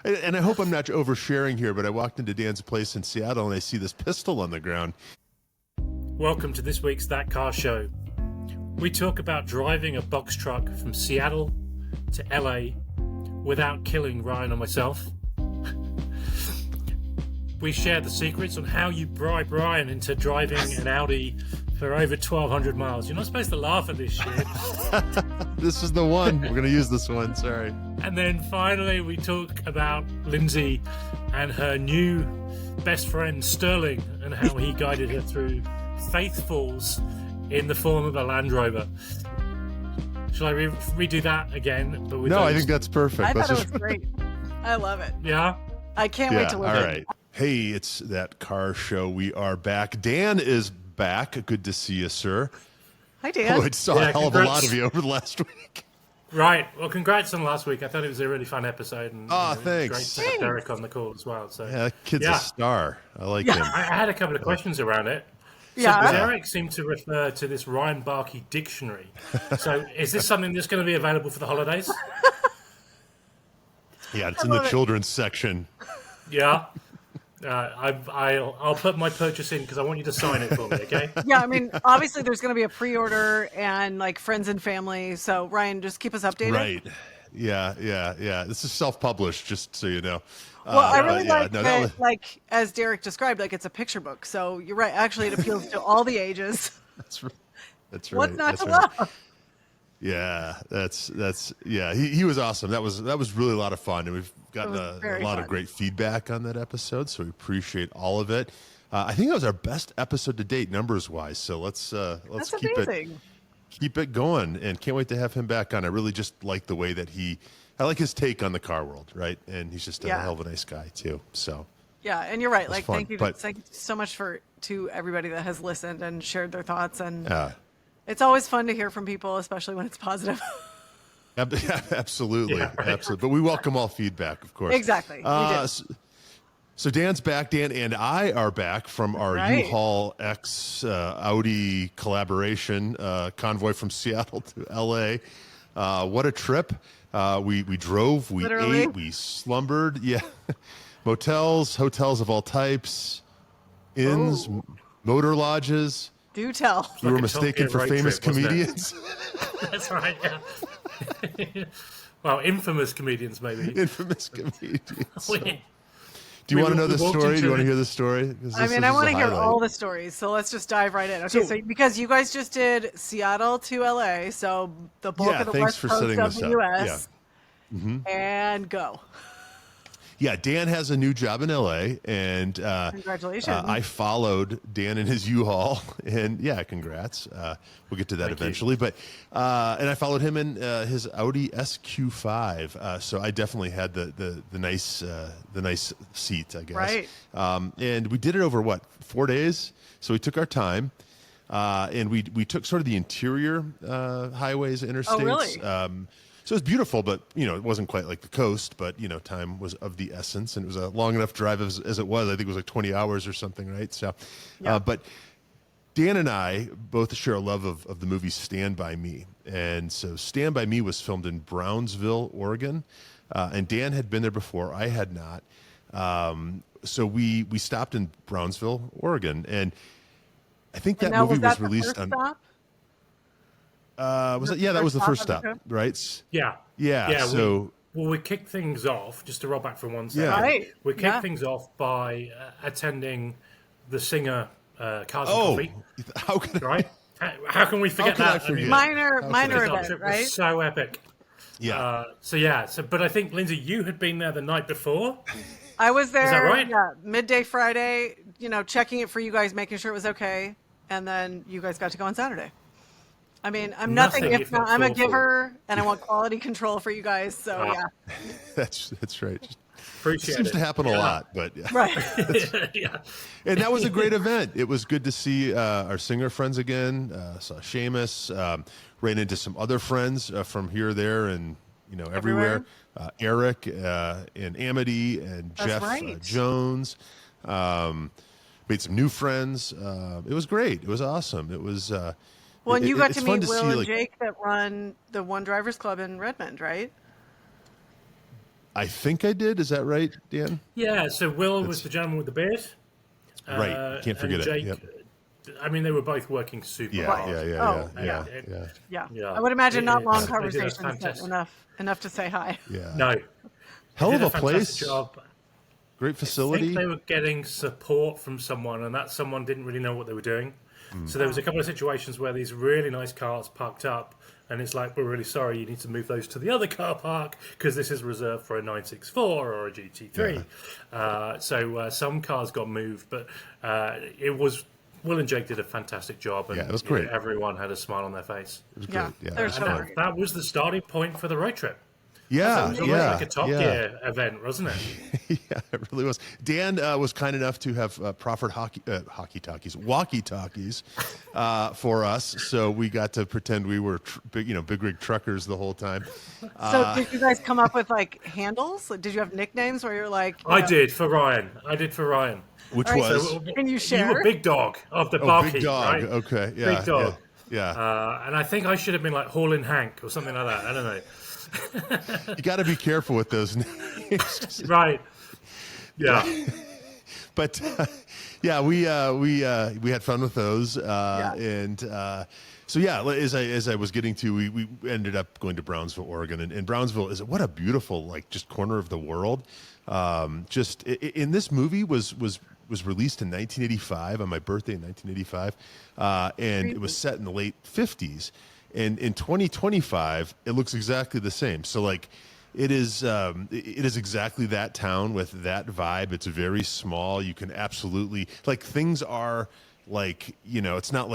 And I hope I'm not oversharing here, but I walked into Dan's place in Seattle and I see this pistol on the ground. Welcome to this week's That Car Show. We talk about driving a box truck from Seattle to LA without killing Ryan or myself. We share the secrets on how you bribe Ryan into driving an Audi for over 1,200 miles. You're not supposed to laugh at this shit. This is the one. We're going to use this one. Sorry. And then finally, we talk about Lindsey and her new best friend, Sterling, and how he guided her through faithfuls in the form of a Land Rover. Shall I redo that again? But with no, those? I think that's perfect. I thought it was great. I love it. Yeah? I can't wait to listen. All right. Hey, it's That Car Show. We are back. Dan is back. Good to see you, sir. Hi, Dan. Oh, I saw a hell of a lot of you over the last week. Right. Well, congrats on last week. I thought it was a really fun episode. And, thanks. Great to have Derek on the call as well. So yeah, that kid's a star. I like him. I had a couple of questions around it. So Derek seemed to refer to this Ryan Barkey dictionary. So is this something that's going to be available for the holidays? Yeah, it's in the children's section. Yeah. I'll put my purchase in because I want you to sign it for me, okay? Yeah, I mean, obviously there's going to be a pre-order and like friends and family. So Ryan, just keep us updated. Right. Yeah. This is self-published, just so you know. Well, I really like that, like as Derek described, like it's a picture book. So you're right. Actually, it appeals to all the ages. That's right. What's not to love? Yeah, he was awesome. That was really a lot of fun, and we've gotten a lot of great feedback on that episode, so we appreciate all of it. I think that was our best episode to date numbers wise. So let's keep it going, and can't wait to have him back on. I really just like the way that I like his take on the car world, right? And he's just a hell of a nice guy too. So yeah, and you're right. Like fun. thank you so much to everybody that has listened and shared their thoughts and. It's always fun to hear from people, especially when it's positive. Absolutely. But we welcome all feedback, of course. Exactly. So Dan's back. Dan and I are back from our U-Haul X Audi collaboration convoy from Seattle to LA. What a trip. We drove, we ate, we slumbered. Yeah. Motels, hotels of all types, inns, motor lodges. Do tell. We were mistaken for famous comedians. That's right, yeah. Well, infamous comedians, maybe. Infamous comedians. Do you want to know the story? Do you want to hear the story? I want to hear all the stories, so let's just dive right in. Okay, so because you guys just did Seattle to LA, so the bulk of the west coast of the U.S., and go. Yeah, Dan has a new job in LA, and congratulations. I followed Dan in his U-Haul, and congrats. We'll get to that eventually, but and I followed him in his Audi SQ5. So I definitely had the nice seat, I guess. Right. And we did it over 4 days. So we took our time, and we took sort of the interior highways, interstates. Oh, really? So it was beautiful, but, it wasn't quite like the coast, but, time was of the essence, and it was a long enough drive as it was. I think it was like 20 hours or something, right? So, but Dan and I both share a love of the movie Stand By Me. And so Stand By Me was filmed in Brownsville, Oregon, and Dan had been there before. I had not. So we stopped in Brownsville, Oregon, and I think that movie was released on... Stop? Was it? Yeah, that was the first stop, right? Yeah. So we kicked things off, just to roll back for 1 second. Yeah. Right. We kicked things off by attending the singer Cars and Coffee. How can we forget that? Minor event, right? So epic. Yeah. But I think, Lindsey, you had been there the night before. I was there. Is that right? Yeah, midday Friday. Checking it for you guys, making sure it was okay, and then you guys got to go on Saturday. I mean, I'm nothing if not. I'm a giver, and I want quality control for you guys. So yeah, that's right. Appreciate it. Seems to happen a lot, but right. And that was a great event. It was good to see our singer friends again. Saw Seamus, ran into some other friends from here, there, and everywhere. Eric and Amity and Jeff Jones. Made some new friends. It was great. It was awesome. It was. Well, and you got to meet Will and Jake that run the One Drivers Club in Redmond, right? I think I did. Is that right, Dan? Yeah. So Will was the gentleman with the beard. Right. Can't forget and Jake, it. Yep. I mean, they were both working super Yeah, hard. Yeah. I would imagine not long They did a conversations, but fantastic- enough to say hi. Yeah. No. Hell They of did a place. fantastic job. Great I facility. think they were getting support from someone, and that someone didn't really know what they were doing. So there was a couple of situations where these really nice cars parked up, and it's like, we're really sorry, you need to move those to the other car park because this is reserved for a 964 or a GT3. So some cars got moved, but it was Will and Jake did a fantastic job, and it was great. everyone had a smile on their face. It was Yeah, great. they're Yeah. so great. That was the starting point for the road trip. Yeah. It was almost like a Top Gear event, wasn't it? Yeah, it really was. Dan was kind enough to have proffered walkie-talkies for us, so we got to pretend we were big rig truckers the whole time. So did you guys come up with like handles? Did you have nicknames where you're like? I did for Ryan. Which All right, was so can you share? You were Big Dog of the barkeep, Big Dog. right? Okay, yeah, Big Dog. Yeah. And I think I should have been like Hauling Hank or something like that. I don't know. You got to be careful with those names. Right. Yeah. But we had fun with those, and so as I was getting to, we ended up going to Brownsville, Oregon, and Brownsville is what a beautiful just corner of the world. In this movie was released in 1985 on my birthday in 1985, and it was set in the late 50s. And in 2025, it looks exactly the same. So it is exactly that town with that vibe. It's very small. You can absolutely things are it's not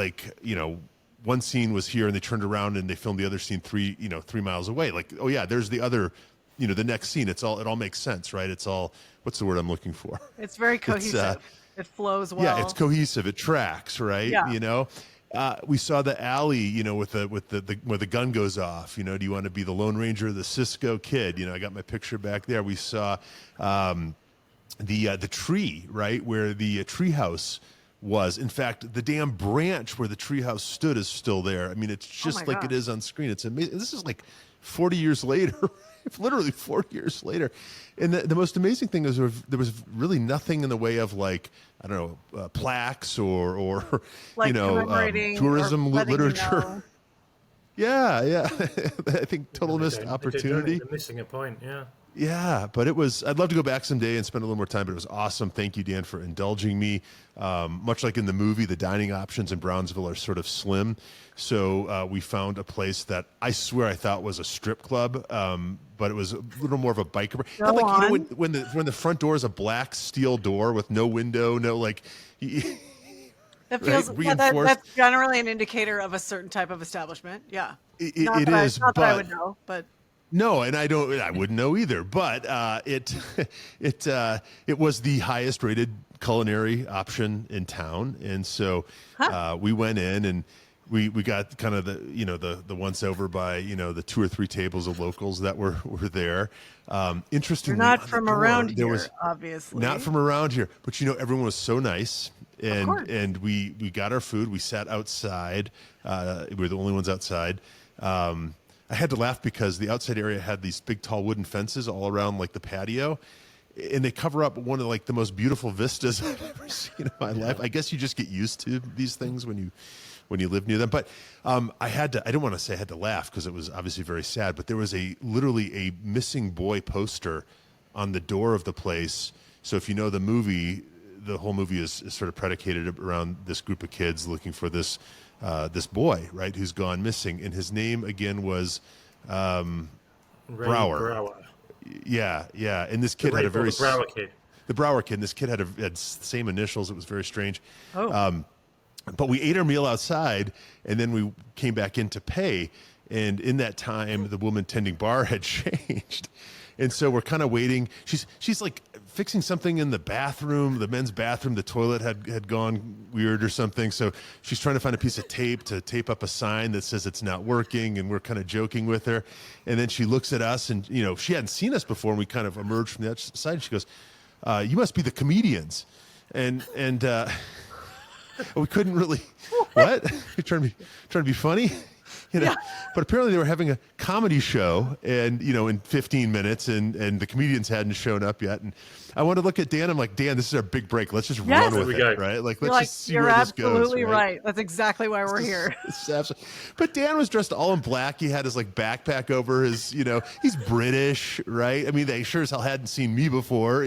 one scene was here and they turned around and they filmed the other scene 3 miles away. There's the other, the next scene. It all makes sense, right? It's all, what's the word I'm looking for? It's very cohesive. It flows well. Yeah, it's cohesive. It tracks, right? Yeah. We saw the alley, with the where the gun goes off. Do you want to be the Lone Ranger or the Cisco Kid? I got my picture back there. We saw the tree, right, where the treehouse was. In fact, the damn branch where the treehouse stood is still there. I mean, it's just like it is on screen. It's amazing. This is 40 years later, literally 40 years later. And the most amazing thing is there was really nothing in the way of plaques or tourism literature. Yeah. I think total missed opportunity. They're missing a point, yeah. Yeah, but I'd love to go back someday and spend a little more time, but it was awesome. Thank you, Dan, for indulging me. Much like in the movie, the dining options in Brownsville are sort of slim. So we found a place that I swear I thought was a strip club, but it was a little more of a biker bar. When the front door is a black steel door with no window, That feels that's generally an indicator of a certain type of establishment. Yeah, it is. Not that I would know, but. No, and I wouldn't know either. But it was the highest rated culinary option in town, and so we went in and we got kind of the once over by the 2 or 3 tables of locals that were there. Interestingly, you're not from around here, obviously. Not from around here, but everyone was so nice. And we got our food. We sat outside. We were the only ones outside. I had to laugh because the outside area had these big, tall wooden fences all around the patio, and they cover up one of the most beautiful vistas I've ever seen in my life. I guess you just get used to these things when you live near them. But I didn't want to say I had to laugh because it was obviously very sad, but there was literally a missing boy poster on the door of the place. So if you know the movie, the whole movie is sort of predicated around this group of kids looking for this boy, right, who's gone missing, and his name again was Brower. Yeah, and this kid had a very Brower kid. The Brower kid. And this kid had the same initials. It was very strange. Oh. But we ate our meal outside, and then we came back in to pay. And in that time, the woman tending bar had changed. And so we're kind of waiting. She's fixing something in the bathroom, the men's bathroom. The toilet had gone weird or something. So she's trying to find a piece of tape to tape up a sign that says it's not working. And we're kind of joking with her. And then she looks at us, and she hadn't seen us before. And we kind of emerged from the other side. And she goes, "You must be the comedians." And we couldn't really. What? You're trying to be funny? But apparently they were having a comedy show, and in 15 minutes, and the comedians hadn't shown up yet. And I wanted to look at Dan. I'm like, Dan, this is our big break. Let's just run with it, right? Like, let's just see where this goes. You're absolutely right. That's exactly why we're here. But Dan was dressed all in black. He had his backpack over his. He's British, right? I mean, they sure as hell hadn't seen me before,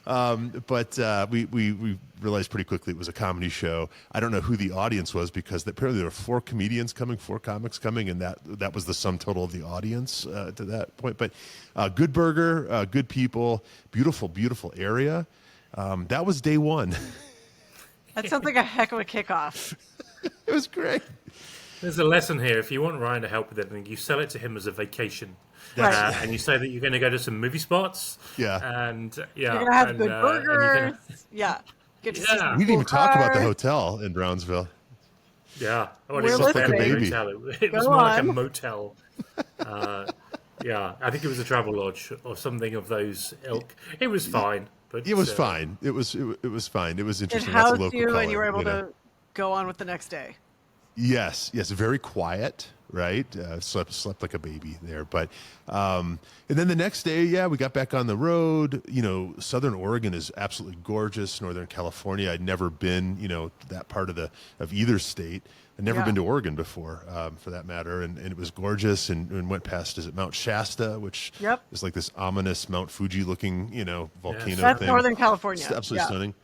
But we realized pretty quickly it was a comedy show. I don't know who the audience was, because apparently there were 4 comedians coming, 4 comics coming, and that was the sum total of the audience to that point. But good burger, good people, beautiful, beautiful area. That was day 1. That sounds like a heck of a kickoff. It was great. There's a lesson here. If you want Ryan to help with anything, you sell it to him as a vacation. Right. And you say that you're going to go to some movie spots. Yeah. And you're going to have good burgers. Yeah. We didn't even talk about the hotel in Brownsville. Yeah. We're listening. Like a baby. It was more like a motel. Yeah. I think it was a travel lodge or something of those ilk. It was fine. But it was fine. It was fine. It was interesting. It housed you, and you were able to go on with the next day. Yes, very quiet, right? Slept like a baby there. But and then the next day, we got back on the road. Southern Oregon is absolutely gorgeous. Northern California, I'd never been, that part of either state. I'd never been to Oregon before, for that matter, and it was gorgeous. And went past, is it Mount Shasta, which is like this ominous Mount Fuji looking, volcano That's thing. Northern California. It's absolutely stunning.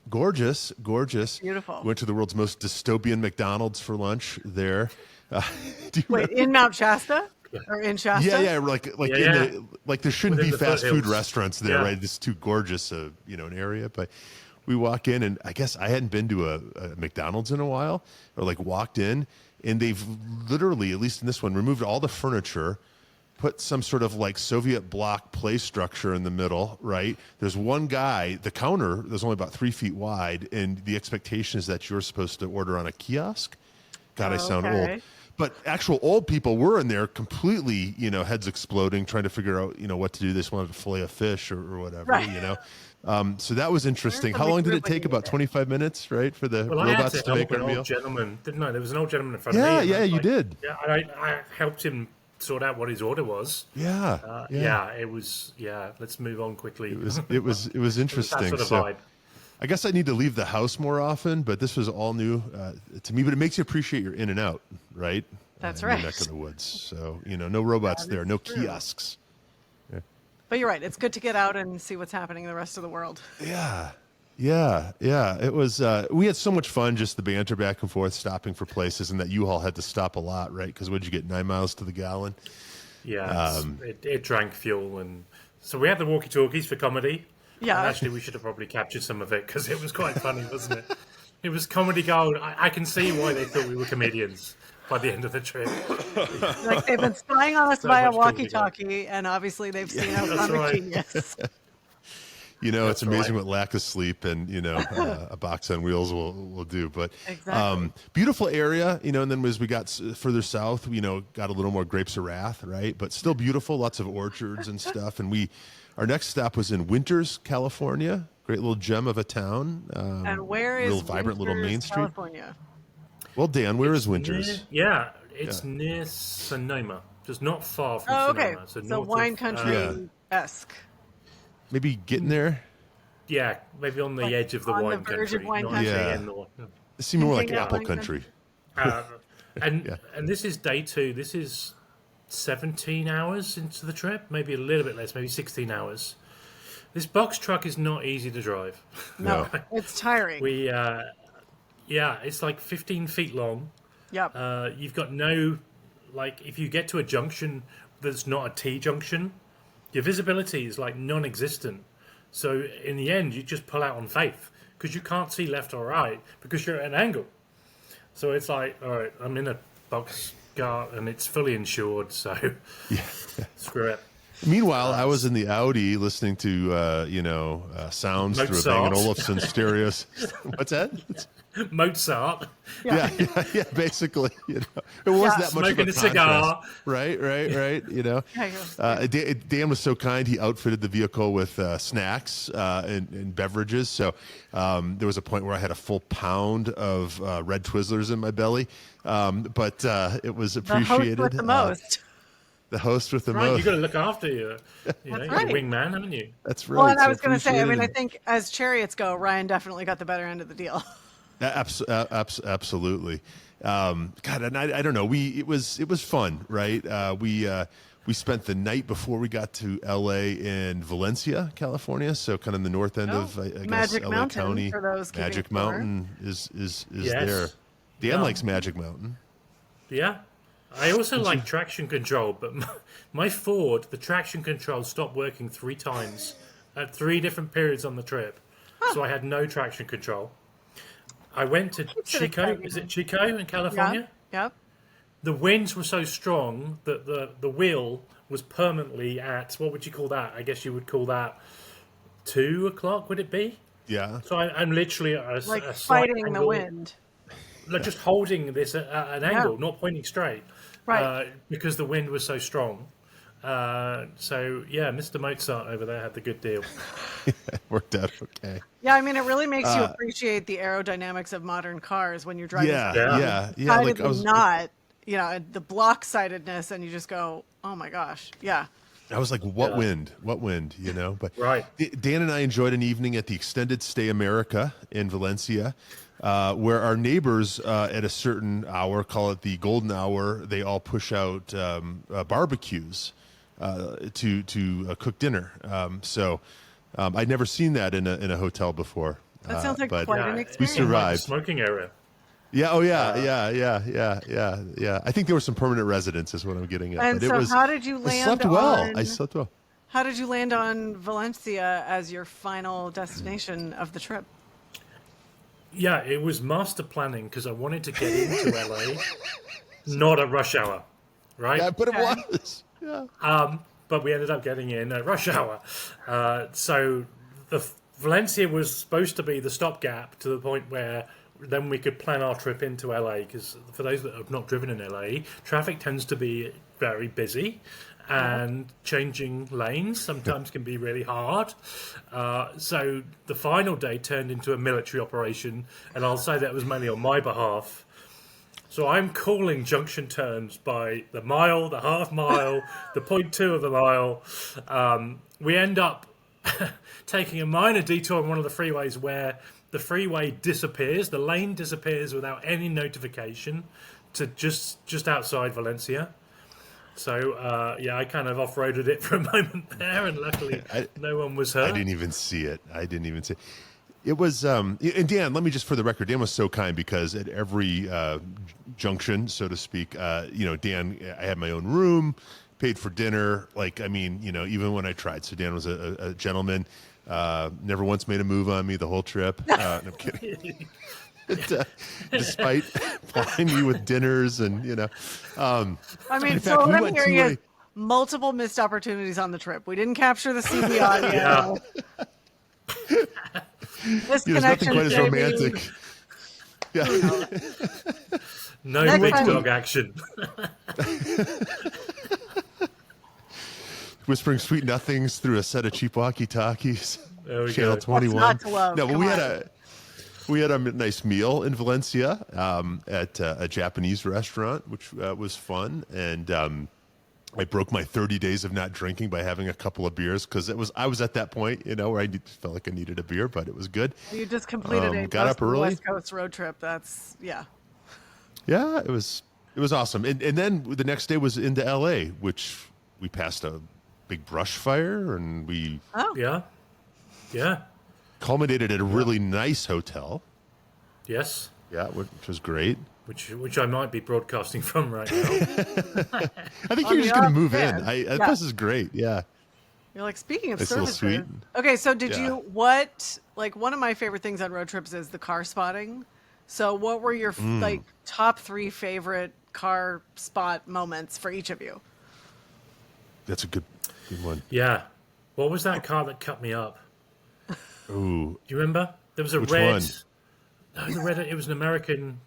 Gorgeous. Beautiful. Went to the world's most dystopian McDonald's for lunch there. Wait, in Mount Shasta? Or in Shasta? Yeah. Like there shouldn't be fast food restaurants there, right? It's too gorgeous, an area. But we walk in, and I guess I hadn't been to a McDonald's in a while, or walked in, and they've literally, at least in this one, removed all the furniture, put some sort of Soviet bloc play structure in the middle, right? There's one guy, the counter, there's only about 3 feet wide, and the expectation is that you're supposed to order on a kiosk. God, I sound old. But actual old people were in there completely, heads exploding, trying to figure out, what to do. They just wanted to fillet a fish or whatever, right. So that was interesting. How long did it take? About 25 minutes, right, for the robots to make our meal? Gentleman, didn't I? There was an old gentleman in front of me. Yeah, you did. Yeah, I helped him sort out what his order was. It was. Let's move on quickly. It was interesting. That sort of vibe. I guess I need to leave the house more often, but this was all new to me. But it makes you appreciate your in and out, right? That's right. In the neck of the woods. So no robots there, no kiosks. Yeah. But you're right. It's good to get out and see what's happening in the rest of the world. Yeah. It was. We had so much fun, just the banter back and forth, stopping for places, and that U-Haul had to stop a lot, right? Because what'd you get? 9 miles to the gallon. Yeah, it drank fuel, and so we had the walkie-talkies for comedy. Yeah, and actually, we should have probably captured some of it because it was quite funny, wasn't it? It was comedy gold. I can see why they thought we were comedians by the end of the trip. They've been spying on us via walkie-talkie, and obviously they've seen us on the genius. It's amazing what lack of sleep and, a box on wheels will do. But exactly. Beautiful area, and then as we got further south, got a little more grapes of wrath, right? But still beautiful, lots of orchards and stuff. And our next stop was in Winters, California. Great little gem of a town. And where is real vibrant Winters, little Main Street. California? Well, Dan, where is Winters? It's near Sonoma, just not far from Sonoma. So wine country-esque. Maybe getting there? Yeah, maybe on the edge of the wine country. Of wine country. It seemed more like apple country. And this is day 2. This is 17 hours into the trip, maybe a little bit less, maybe 16 hours. This box truck is not easy to drive. No, it's tiring. It's like 15 feet long. Yep. You've got no, if you get to a junction that's not a T-junction, your visibility is non-existent. So in the end, you just pull out on faith because you can't see left or right because you're at an angle. So it's all right, I'm in a box car and it's fully insured, so screw it. Meanwhile, I was in the Audi listening to, sounds through a Bang & Olufsen stereos. What's that? Mozart. Yeah, basically, it was that much of Smoking a a cigar. contrast. Right. Dan was so kind. He outfitted the vehicle with snacks and beverages. So there was a point where I had a full pound of red Twizzlers in my belly, but it was appreciated. The host with the most. The host with the Right, most. you got to look after you. You're right. a wingman, haven't you? That's right. Well, and I So was going to say, I mean, I appreciated. think as chariots go, Ryan definitely got the better end of the deal. Absolutely. God, and I don't know. It was fun, right? We spent the night before we got to L.A. in Valencia, California, so kind of in the north end of I guess Magic L.A. Mountain, County. for those keeping Magic score. Mountain is Yes. there. Dan likes Magic Mountain. Yeah. I also like traction control, but my Ford, the traction control stopped working 3 times at 3 different periods on the trip. So I had no traction control. I went to Chico. Is it Chico in California? Yep. The winds were so strong that the wheel was permanently at, what would you call that? I guess you would call that 2 o'clock, would it be? Yeah. So I'm literally at a Like slight fighting angle, the wind. like just holding this at an angle, not pointing straight. Right. Because the wind was so strong. So, yeah, Mr. Mozart over there had the good deal. It worked out okay. Yeah, I mean, it really makes you appreciate the aerodynamics of modern cars when you're driving. Yeah. Like not, the block-sidedness, and you just go, oh my gosh, yeah. I was like, what wind? What wind? But Right. Dan and I enjoyed an evening at the Extended Stay America in Valencia, where our neighbors at a certain hour, call it the golden hour, they all push out barbecues to cook dinner. So I'd never seen that in a hotel before. That sounds like but quite an we experience. survived. The smoking area. Yeah. Oh, yeah. I think there were some permanent residents, is what I'm getting at. And but so, it was, how did you land I slept well. on? I slept well. How did you land on Valencia as your final destination of the trip? Yeah, it was master planning because I wanted to get into LA, not at rush hour, right? Yeah, but it was. Yeah. But we ended up getting in at rush hour. So the Valencia was supposed to be the stopgap to the point where then we could plan our trip into LA, because for those that have not driven in LA, traffic tends to be very busy, and changing lanes sometimes can be really hard. So the final day turned into a military operation, and I'll say that was mainly on my behalf. So I'm calling junction turns by the mile, the half mile, the 0.2 of the mile. We end up taking a minor detour on one of the freeways where the freeway disappears, the lane disappears without any notification to just outside Valencia. So, I kind of off-roaded it for a moment there, and luckily no one was hurt. I didn't even see it. It was, and Dan, let me just, for the record, Dan was so kind because at every junction, so to speak, Dan, I had my own room, paid for dinner. Even when I tried. So Dan was a gentleman, never once made a move on me the whole trip. No, I'm kidding. Despite plying me with dinners and, I mean, in so fact, we what I'm went hearing to is multiple missed opportunities on the trip. We didn't capture the CD audio. This there's nothing connection, quite as maybe. romantic. Yeah. No Next big time- dog action. Whispering sweet nothings through a set of cheap walkie-talkies. There we Channel go. 21. What's not to love? No, but Come we had a nice meal in Valencia at a Japanese restaurant, which was fun. And I broke my 30 days of not drinking by having a couple of beers because I was at that point, where I felt like I needed a beer, but it was good. You just completed a got up early. West Coast road trip. That's Yeah, it was awesome. And then the next day was into LA, which we passed a big brush fire, and we Yeah. culminated at a really nice hotel. Yes. Yeah, which was great. Which I might be broadcasting from right now. I think On you're the just going to up, move yeah. in. Yeah. This is great. Yeah. You're like, speaking of Nice little services. suite. Okay, so did Yeah. you one of my favorite things on road trips is the car spotting. So what were your top 3 favorite car spot moments for each of you? That's a good one. Yeah. What was that car that cut me up? Ooh. Do you remember? There was a Which red. one? No, it was an American.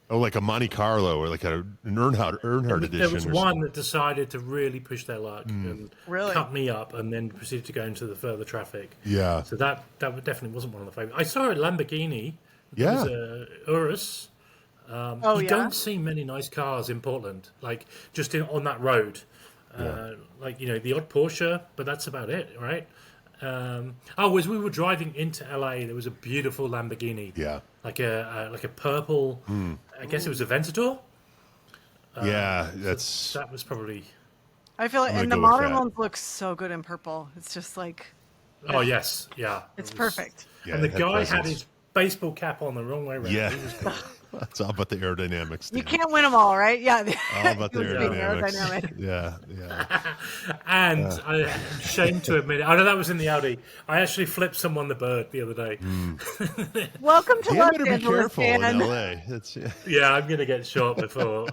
Oh, like a Monte Carlo or like an Earnhardt edition. There was one that decided to really push their luck and Really? cut me up, and then proceeded to go into the further traffic. Yeah. So that definitely wasn't one of the favorites. I saw a Lamborghini. Yeah. It was a Urus. You don't see many nice cars in Portland, like just on that road. Like, the odd Porsche, but that's about it, right? As we were driving into LA, there was a beautiful Lamborghini. Yeah. Like a purple, I guess it was a Aventador. That was probably. I feel like, and the modern ones look so good in purple. It's just like. Oh yes, yeah. It's perfect. Yeah, and the guy had his baseball cap on the wrong way around. Yeah. It's all about the aerodynamics. You can't win them all, right? Yeah. All about the aerodynamics. Yeah. And I'm ashamed to admit it. I know that was in the Audi. I actually flipped someone the bird the other day. Welcome to Los better be Angeles, careful Dan. in LA. Yeah, I'm going to get shot before.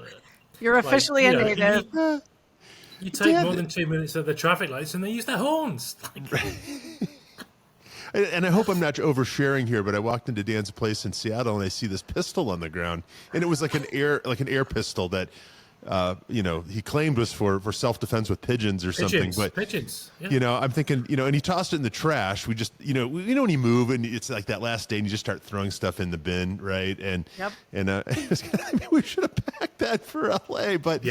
You're officially a native. You take more than 2 minutes at the traffic lights and they use their horns. And I hope I'm not oversharing here, but I walked into Dan's place in Seattle and I see this pistol on the ground, and it was like an air pistol that, he claimed was for self-defense with pigeons or something. But pigeons. Yeah. I'm thinking, and he tossed it in the trash. We just, when you move and it's like that last day and you just start throwing stuff in the bin, right? And we should have packed that for LA, but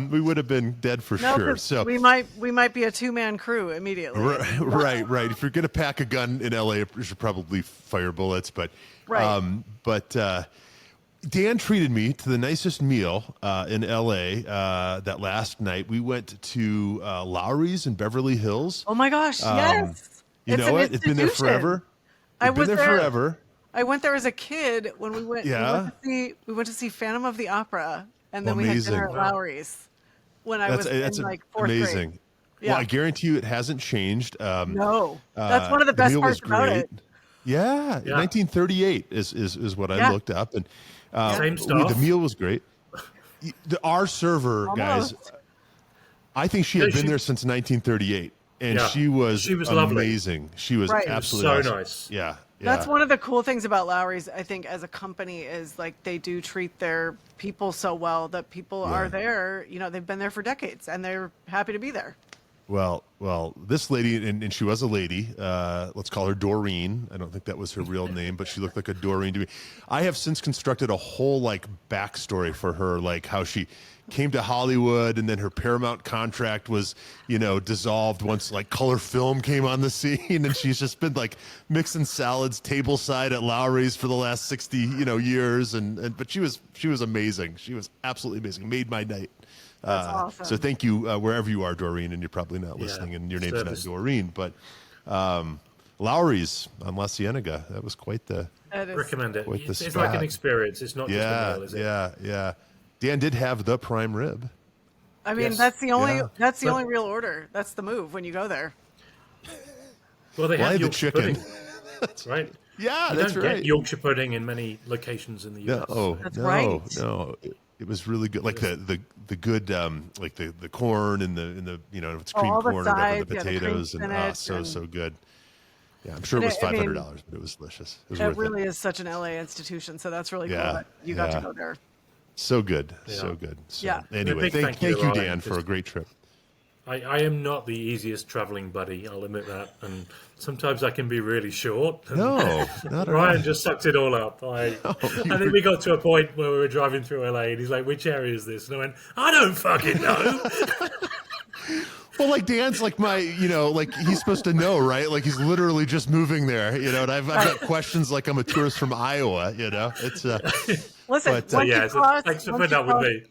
we would have been dead for sure. So we might be a 2-man crew immediately. Right. If you're gonna pack a gun in LA, you should probably fire bullets, but Dan treated me to the nicest meal in LA that last night. We went to Lowry's in Beverly Hills. Oh my gosh, yes. It's been there forever. I was there forever. I went there as a kid when we went. Yeah. We went to see Phantom of the Opera, and then we had dinner at Lowry's when I was in like 4th grade. Yeah. Well, I guarantee you it hasn't changed. No, that's one of the best parts about it. Yeah, 1938 is what I looked up, and same stuff. The meal was great. Our server, guys, I think she had been there since 1938, and she was amazing. Lovely. She was absolutely so awesome. nice. Yeah. That's one of the cool things about Lowry's, I think, as a company, is like they do treat their people so well that people are there. They've been there for decades, and they're happy to be there. Well, this lady, and she was a lady, let's call her Doreen. I don't think that was her real name, but she looked like a Doreen to me. I have since constructed a whole backstory for her, like how she came to Hollywood and then her Paramount contract was, dissolved once color film came on the scene, and she's just been mixing salads tableside at Lowry's for the last 60, years. But she was amazing. She was absolutely amazing. Made my night. That's awesome. So thank you wherever you are, Doreen, and you're probably not listening, and your name's not Doreen, but Lowry's on La Cienega. That was quite the. Recommend it. It's like an experience. It's not just a meal, is it? Yeah. Dan did have the prime rib. I mean, that's the only real order. That's the move when you go there. Well, they have Yorkshire the chicken. pudding. That's right. Yeah, you that's don't right. Get Yorkshire pudding in many locations in the US. No. It was really good, like the good, the corn and the it's cream corn or whatever, the potatoes so good. Yeah, I'm sure it was $500, but it was delicious. It really is such an LA institution, so that's really cool that you got to go there. So good, so good. So, anyway, thank you, Dan, for a great trip. I am not the easiest traveling buddy, I'll admit that, and sometimes I can be really short. No, not Ryan just sucked it all up. And then we got to a point where we were driving through LA, and he's like, "Which area is this?" And I went, "I don't fucking know." Well, Dan's my, he's supposed to know, right? He's literally just moving there, and I've got questions like I'm a tourist from Iowa, It's Listen, thanks for putting up with me.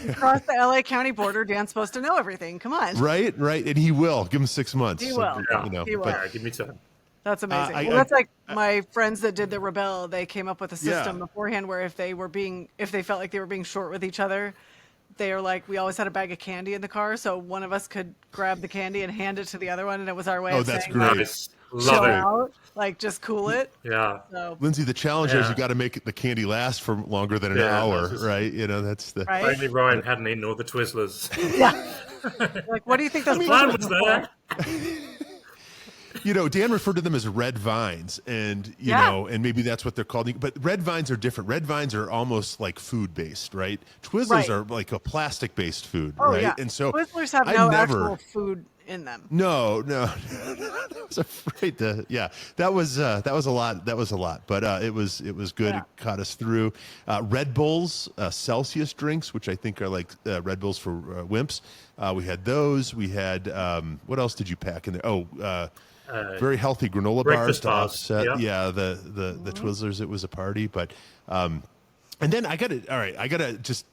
You cross the LA County border, Dan's supposed to know everything. Come on. Right, and he will. Give him 6 months. He will. He will. Give me time. That's amazing. That's my friends that did the Rebel. They came up with a system beforehand where if they felt like they were being short with each other, they were like, we always had a bag of candy in the car, so one of us could grab the candy and hand it to the other one, and it was our way of saying, great. Chill out, just cool it. Yeah. So, Lindsey, the challenge is you got to make the candy last for longer than an hour, right? That's the. Right? Only Ryan hadn't eaten all the Twizzlers. Yeah. What do you think those plan was there? Dan referred to them as red vines, and you know, and maybe that's what they're called. But red vines are different. Red vines are almost like food based, right? Twizzlers are like a plastic based food, right? Yeah. And so Twizzlers have no actual food in them. No. I was afraid to. Yeah, that was a lot. That was a lot, but it was good. Yeah. It caught us through. Red Bulls, Celsius drinks, which I think are like Red Bulls for wimps. We had those. We had what else did you pack in there? Oh. Very healthy granola bars to offset. Yeah, the Twizzlers. It was a party, but and then I got to. All right, I got to just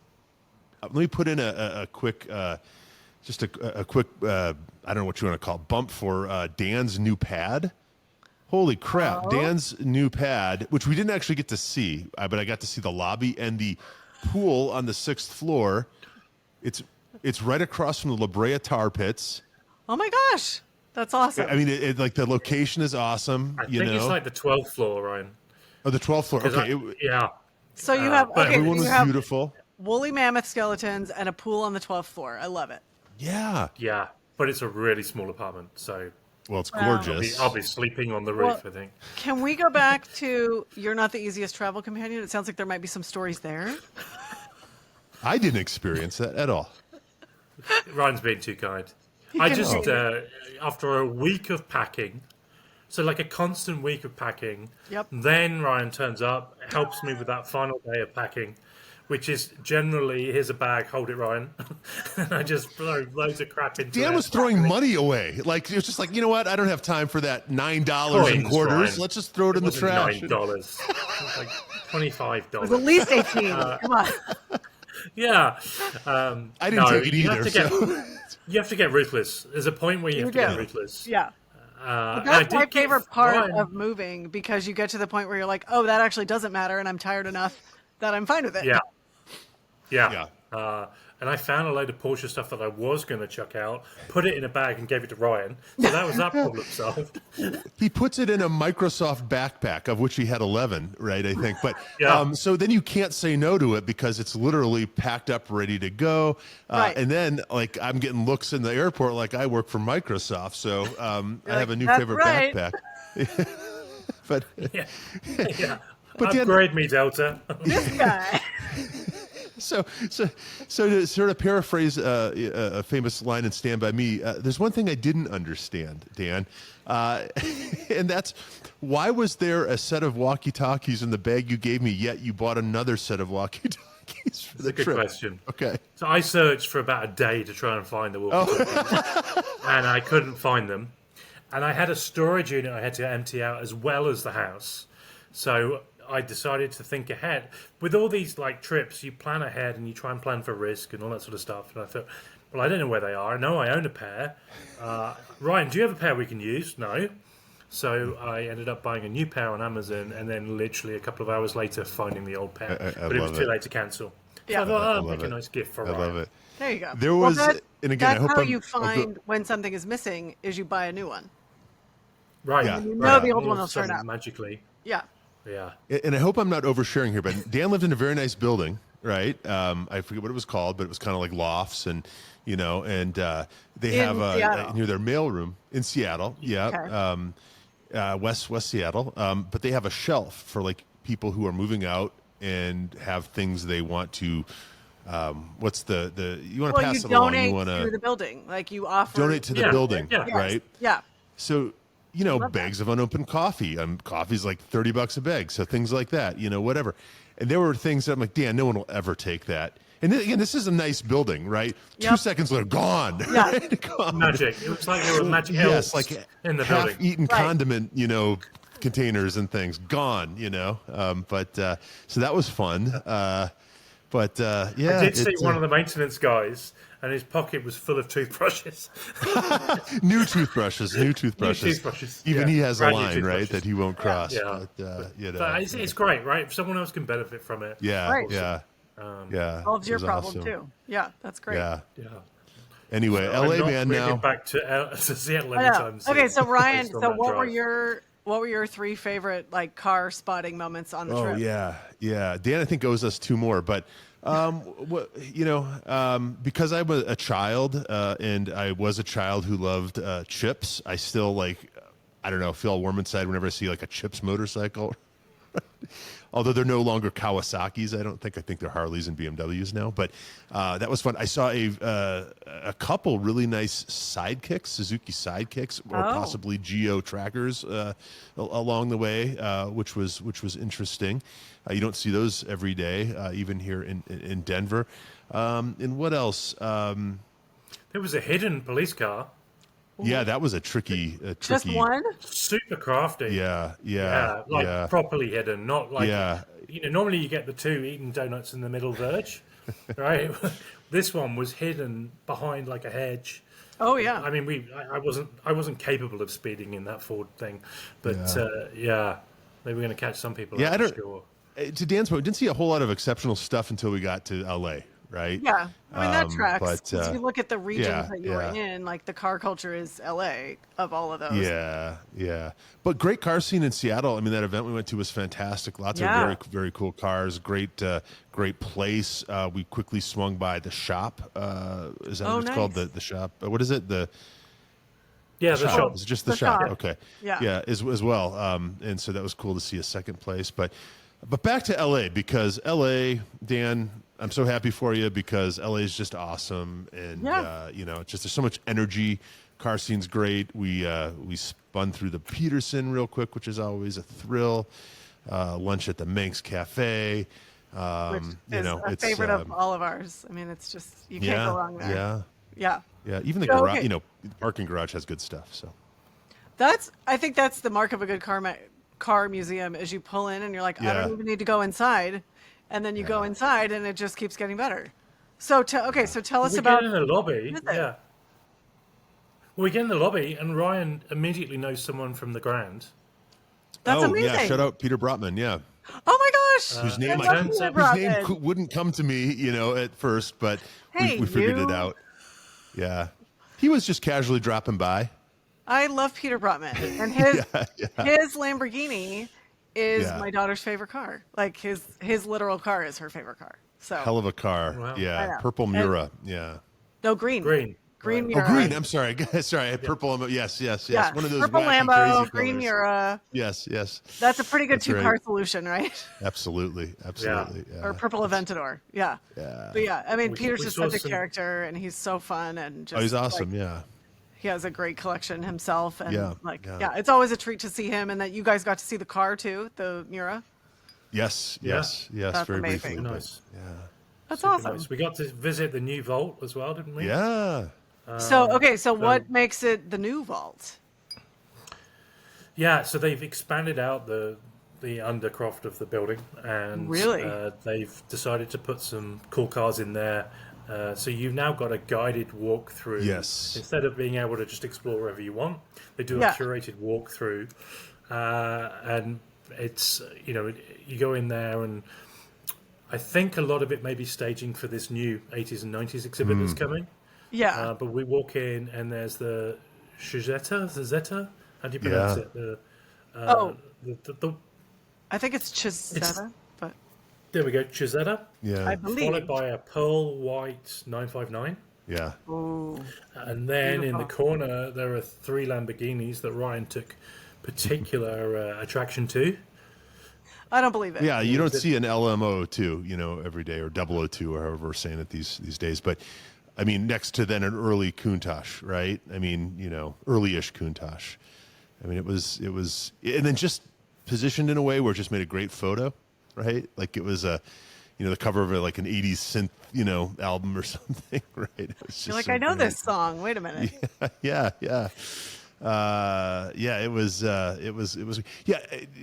let me put in a quick, just a quick. I don't know what you want to call it, bump for Dan's new pad. Holy crap, Dan's new pad, which we didn't actually get to see, but I got to see the lobby and the pool on the 6th floor. It's right across from the La Brea Tar Pits. Oh my gosh. That's awesome. I mean, like the location is awesome. I think it's like the 12th floor, Ryan. Oh, the 12th floor. Okay. Yeah. So you have everyone was beautiful. Woolly mammoth skeletons and a pool on the 12th floor. I love it. Yeah. Yeah, but it's a really small apartment, so. Well, it's gorgeous. I'll be sleeping on the roof, I think. Can we go back to you're not the easiest travel companion? It sounds like there might be some stories there. I didn't experience that at all. Ryan's being too kind. I just, after a week of packing, so like a constant week of packing, then Ryan turns up, helps me with that final day of packing, which is generally, here's a bag, hold it, Ryan. And I just throw loads of crap into it. Dan was throwing money away. Like, it was just like, you know what? I don't have time for that $9 in quarters. Ryan. Let's just throw it in the trash. $9. It was like $25. It was at least 18. Come on. Yeah. I didn't take it either. You have to get ruthless. There's a point where you have to get ruthless. Yeah. That's my favorite part of moving, because you get to the point where you're like, oh, that actually doesn't matter, and I'm tired enough that I'm fine with it. Yeah. And I found a load of Porsche stuff that I was going to chuck out, put it in a bag and gave it to Ryan. So that was that problem solved. He puts it in a Microsoft backpack, of which he had 11, right, I think. But so then you can't say no to it because it's literally packed up, ready to go. And then, like, I'm getting looks in the airport like I work for Microsoft. So I have a new favorite backpack. But Upgrade me, Delta. This guy. So to sort of paraphrase a famous line in Stand By Me, there's one thing I didn't understand, Dan, and that's why was there a set of walkie-talkies in the bag you gave me, yet you bought another set of walkie-talkies for the trip? Good question. Okay. So I searched for about a day to try and find the walkie-talkies, and I couldn't find them. And I had a storage unit I had to empty out as well as the house. So I decided to think ahead. With all these like trips, you plan ahead and you try and plan for risk and all that sort of stuff. And I thought, well, I don't know where they are. I know I own a pair. Ryan, do you have a pair we can use? No. So I ended up buying a new pair on Amazon, and then literally a couple of hours later finding the old pair. But it was too late to cancel. Yeah, so I thought, I'll make a nice gift for Ryan. I love it. There you go. There was, and again, that's I hope how you find when something is missing is you buy a new one. Right. Yeah. You know the old one will turn up. Magically. Yeah. Yeah. And I hope I'm not oversharing here, but Dan lived in a very nice building, right? I forget what it was called, but it was kind of like lofts, and they have near their mailroom in Seattle. Yeah. Okay. West Seattle. But they have a shelf for like people who are moving out and have things they want to. What's the you want to pass it along? You want to the building, like you offer donate to the building, yes. right? Yeah. So. Bags of unopened coffee. Coffee's like $30 a bag. So things like that, whatever. And there were things that I'm like, Dan, no one will ever take that. And then, again, this is a nice building, right? Yep. 2 seconds later, gone. Yeah. Right? Gone. Magic. It looks like there were magic elves like in the building. Half-eaten condiment, containers and things. Gone, so that was fun. I did see one of the maintenance guys, and his pocket was full of toothbrushes. New toothbrushes. Even he has a line, right, that he won't cross. Yeah. But it's great, right? If someone else can benefit from it. Yeah, right. yeah. Solves your problem too. Yeah, that's great. Yeah. Anyway, so LA man now. Back to Seattle anytime soon. Okay, so Ryan, what were your 3 favorite like car spotting moments on the trip? Oh yeah. Dan, I think owes us 2 more, but. Because I was a child, and I was a child who loved chips, I still I don't know, feel all warm inside whenever I see like a Chips motorcycle. Although they're no longer Kawasaki's, I don't think. I think they're Harleys and BMWs now. But that was fun. I saw a couple really nice sidekicks, Suzuki sidekicks, or possibly Geo trackers along the way, which was interesting. You don't see those every day, even here in Denver. And what else? There was a hidden police car. Yeah, that was a tricky. Just one? Super crafty. Yeah. Properly hidden, not like normally you get the two eating donuts in the middle verge, right? This one was hidden behind like a hedge. Oh yeah. I mean, I wasn't capable of speeding in that Ford thing, but they were going to catch some people. Yeah, I don't. Sure. To Dan's point, we didn't see a whole lot of exceptional stuff until we got to LA. Right. Yeah, I mean that tracks. But, if you look at the regions that you were in, like the car culture is LA of all of those. Yeah. But great car scene in Seattle. I mean, that event we went to was fantastic. Lots of very, very cool cars. Great place. We quickly swung by the shop. Is that what it's called? The shop. What is it? The shop. Is it just the shop? Okay. Yeah. As well. And so that was cool to see a second place. But back to LA, because LA, Dan, I'm so happy for you, because LA is just awesome, and just there's so much energy. Car scene's great. We spun through the Peterson real quick, which is always a thrill. Lunch at the Manx Cafe, which is a favorite of all of ours. I mean, it's just you can't go wrong there. Yeah. Even the garage, the parking garage has good stuff. So I think that's the mark of a good car museum, is you pull in and you're like, I don't even need to go inside. And then you go inside, and it just keeps getting better. So tell us about. We get in the lobby. We get in the lobby, and Ryan immediately knows someone from the Grand. That's amazing. Yeah, shout out Peter Brotman. Yeah. Oh my gosh. Whose name wouldn't come to me, at first, but we figured it out. Yeah, he was just casually dropping by. I love Peter Brotman, and his Lamborghini is my daughter's favorite car. Like his literal car is her favorite car. So hell of a car. Wow. Yeah. Purple Mura. No, green Mura. Oh, green. I'm sorry. Sorry. I had purple. Yes. Yeah. One of those purple wacky, Lambo, crazy green colors. Mura. Yes. That's a pretty good two-car solution, right? Absolutely. Yeah. Or purple Aventador. Yeah. But I mean, Peter's just such a character, and he's so fun, and just he's awesome. He has a great collection himself, and it's always a treat to see him, and that you guys got to see the car too, the Mura. Yes. That's very amazing. briefly. Nice. That's super awesome. Nice. We got to visit the new vault as well, didn't we? Yeah. So what makes it the new vault? Yeah, so they've expanded out the undercroft of the building, and they've decided to put some cool cars in there. So you've now got a guided walkthrough. Yes. Instead of being able to just explore wherever you want, they do a curated walkthrough, and it's you go in there, and I think a lot of it may be staging for this new 80s and 90s exhibit that's coming. Yeah. But we walk in, and there's the Zeta. How do you pronounce it? I think it's Chisetta, but there we go, Chisetta. Yeah. I believe. Followed by a pearl white 959. Yeah. Ooh. And then in the corner, there are 3 Lamborghinis that Ryan took particular attraction to. I don't believe it. Yeah, you don't see an LMO2, every day, or 002, or however we're saying it these days. But I mean, next to then an early Countach, right? I mean, early-ish Countach. I mean, it was, and then just positioned in a way where it just made a great photo, right? Like it was the cover of like an 80s synth, album or something, right? It was just You're like, I know this song. Wait a minute. Yeah. It was.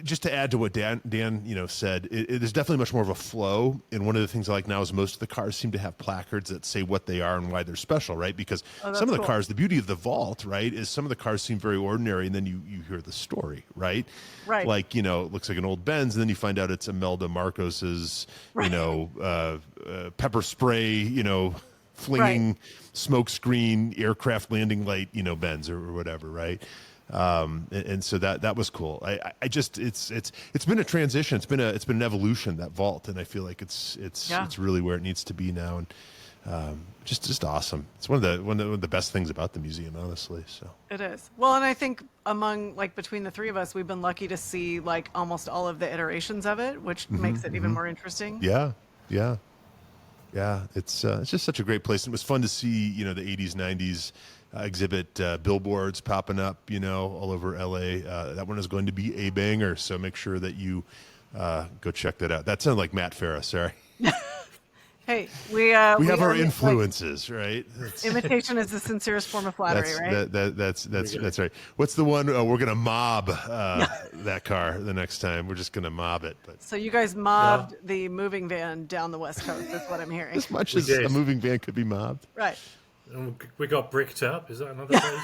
Just to add to what Dan said, it is definitely much more of a flow. And one of the things I like now is most of the cars seem to have placards that say what they are and why they're special, right? Because some of the cars, the beauty of the vault, right, is some of the cars seem very ordinary, and then you hear the story, right? Right. Like it looks like an old Benz, and then you find out it's Imelda Marcos's, pepper spray, flinging smoke screen aircraft landing light, Benz or whatever, right? And so that was cool. I just it's been a transition. It's been an evolution, that vault, and I feel like it's really where it needs to be now. Just awesome. It's one of the best things about the museum, honestly. So It is. Well, and I think between the three of us, we've been lucky to see like almost all of the iterations of it, which makes it even more interesting. yeah. It's just such a great place. It was fun to see, the 80s, 90s exhibit billboards popping up, all over LA. That one is going to be a banger. So make sure that you go check that out. That sounded like Matt Farah. Sorry. Hey, we have our influences, right? Imitation is the sincerest form of flattery, right? That's right. What's the one? We're gonna mob that car the next time. We're just gonna mob it. But so you guys mobbed the moving van down the West Coast. That's what I'm hearing. As much as a moving van could be mobbed, right? And we got bricked up. Is that another place?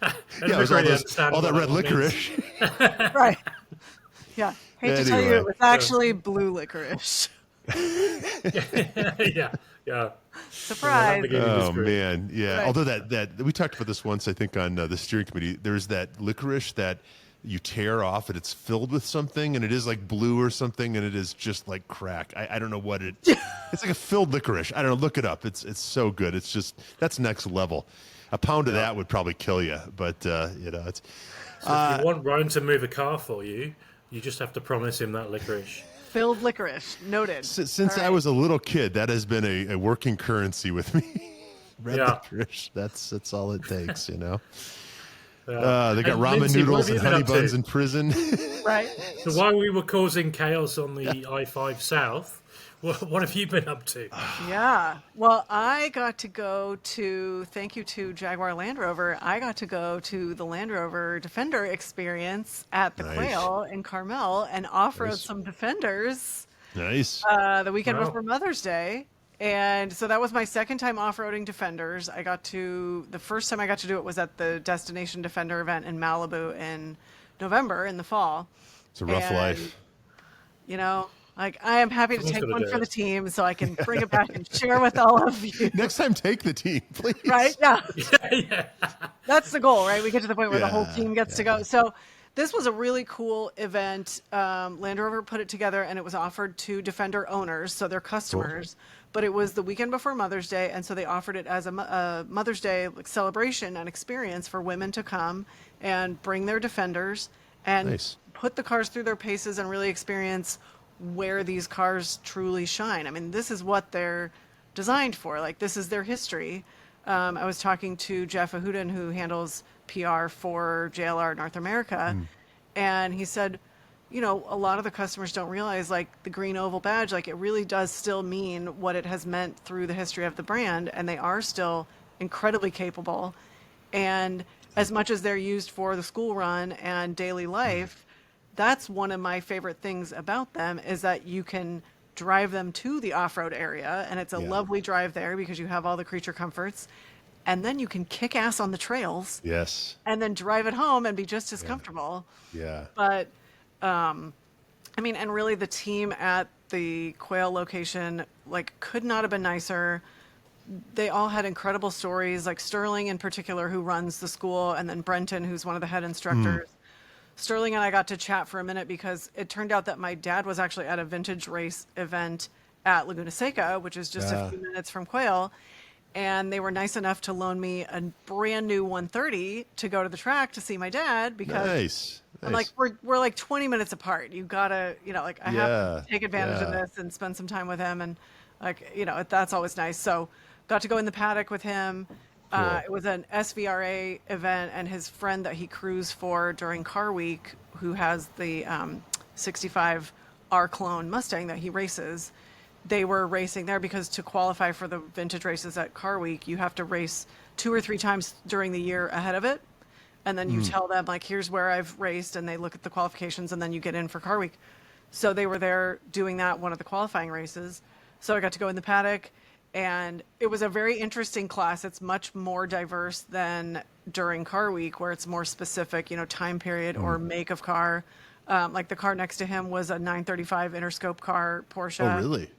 Yeah, it was all that red licorice. Right. Yeah. Hate to tell you, it was actually blue licorice. yeah. Surprise. Oh man, yeah. Right. Although that we talked about this once, I think on the steering committee. There's that licorice that you tear off, and it's filled with something, and it is like blue or something, and it is just like crack. I don't know what it. It's like a filled licorice. I don't know. Look it up. It's so good. It's just that's next level. A pound of that would probably kill you, but it's. So if you want Ryan to move a car for you, you just have to promise him that licorice. Filled licorice. Noted. Since I was a little kid, that has been a working currency with me. Red licorice. That's all it takes, They got ramen Lindsey, noodles and honey buns in prison. Right. So while we were causing chaos on the I-5 South, what have you been up to? Yeah. Well, I got to go to, thank you to Jaguar Land Rover, I got to go to the Land Rover Defender experience at the Quail in Carmel and off-road some Defenders. Nice. The weekend before Mother's Day. And so that was my second time off-roading Defenders. The first time I got to do it was at the Destination Defender event in Malibu in November in the fall. It's a rough life. Like, I am happy to take one for the team so I can bring it back and share with all of you. Next time, take the team, please. Right? Yeah. Yeah. That's the goal, right? We get to the point where the whole team gets to go. So this was a really cool event. Land Rover put it together, and it was offered to Defender owners, so they're customers. Cool. But it was the weekend before Mother's Day, and so they offered it as a Mother's Day celebration and experience for women to come and bring their Defenders and put the cars through their paces and really experience where these cars truly shine. I mean, this is what they're designed for. Like, this is their history. I was talking to Jeff Ahudin, who handles PR for JLR North America, and he said, a lot of the customers don't realize, like, the green oval badge, like, it really does still mean what it has meant through the history of the brand, and they are still incredibly capable. And as much as they're used for the school run and daily life, that's one of my favorite things about them is that you can drive them to the off-road area, and it's a lovely drive there because you have all the creature comforts, and then you can kick ass on the trails. Yes. And then drive it home and be just as comfortable. Yeah. But, and really the team at the Quail location, like, could not have been nicer. They all had incredible stories, like Sterling in particular, who runs the school, and then Brenton, who's one of the head instructors. Sterling and I got to chat for a minute because it turned out that my dad was actually at a vintage race event at Laguna Seca, which is just a few minutes from Quail. And they were nice enough to loan me a brand new 130 to go to the track to see my dad because I'm like, we're like 20 minutes apart. You gotta, I have to take advantage of this and spend some time with him. And that's always nice. So got to go in the paddock with him. Cool. It was an SVRA event, and his friend that he crews for during Car Week, who has the 65 R clone Mustang that he races, they were racing there because to qualify for the vintage races at Car Week, you have to race 2 or 3 times during the year ahead of it. And then you tell them, like, here's where I've raced, and they look at the qualifications, and then you get in for Car Week. So they were there doing that, one of the qualifying races. So I got to go in the paddock. And it was a very interesting class. It's much more diverse than during Car Week, where it's more specific, time period or make of car. Like the car next to him was a 935 Interscope car, Porsche. Oh, really?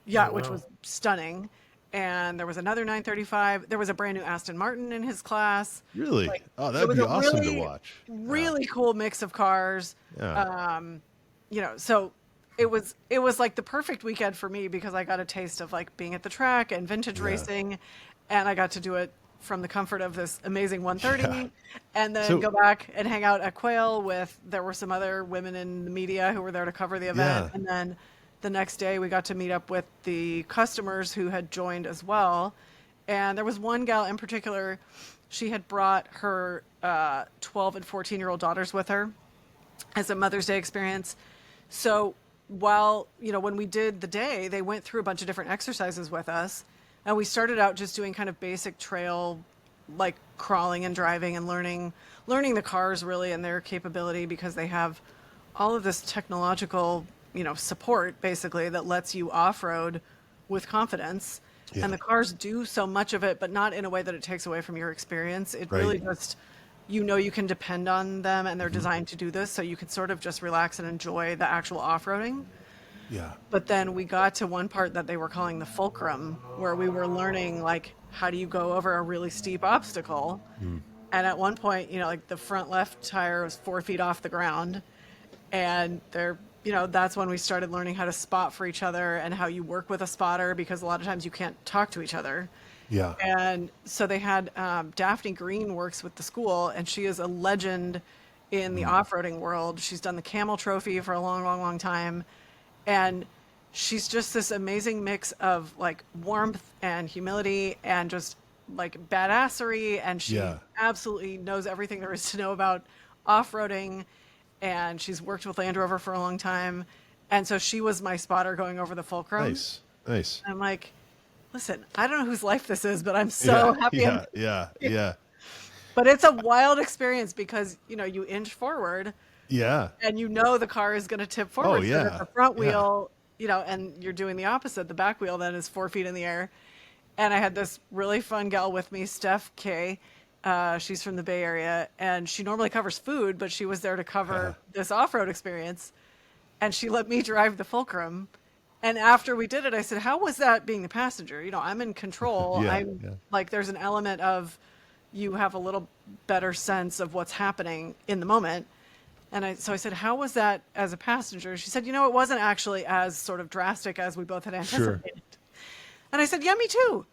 Yeah, which was stunning. And there was another 935. There was a brand new Aston Martin in his class. Really? That'd be awesome to watch. Really cool mix of cars. Yeah. So it was like the perfect weekend for me because I got a taste of like being at the track and vintage racing, and I got to do it from the comfort of this amazing 130, and then go back and hang out at Quail with, there were some other women in the media who were there to cover the event. And then the next day we got to meet up with the customers who had joined as well. And there was one gal in particular, she had brought her 12 and 14-year-old daughters with her as a Mother's Day experience. So while, when we did the day, they went through a bunch of different exercises with us. And we started out just doing kind of basic trail, like crawling and driving and learning the cars really and their capability, because they have all of this technological, support basically that lets you off-road with confidence. And the cars do so much of it, but not in a way that it takes away from your experience. It really just, you can depend on them, and they're designed to do this, so you can sort of just relax and enjoy the actual off-roading. Yeah. But then we got to one part that they were calling the fulcrum, where we were learning, like, how do you go over a really steep obstacle? And at one point, like the front left tire was 4 feet off the ground. And that's when we started learning how to spot for each other and how you work with a spotter, because a lot of times you can't talk to each other. Yeah. And so they had Daphne Green works with the school, and she is a legend in the off-roading world. She's done the Camel Trophy for a long, long, long time. And she's just this amazing mix of like warmth and humility and just like badassery. And she absolutely knows everything there is to know about off-roading. And she's worked with Land Rover for a long time. And so she was my spotter going over the fulcrum. Nice. I'm like, listen, I don't know whose life this is, but I'm so happy. Yeah. But it's a wild experience because, you inch forward. Yeah. And the car is going to tip forward. Oh, yeah. So that the front wheel, and you're doing the opposite. The back wheel then is 4 feet in the air. And I had this really fun gal with me, Steph K. She's from the Bay Area, and she normally covers food, but she was there to cover this off-road experience. And she let me drive the fulcrum. And after we did it, I said, how was that being the passenger? I'm in control. Like, there's an element of you have a little better sense of what's happening in the moment. And so I said, how was that as a passenger? She said, it wasn't actually as sort of drastic as we both had anticipated. And I said, yeah, me too.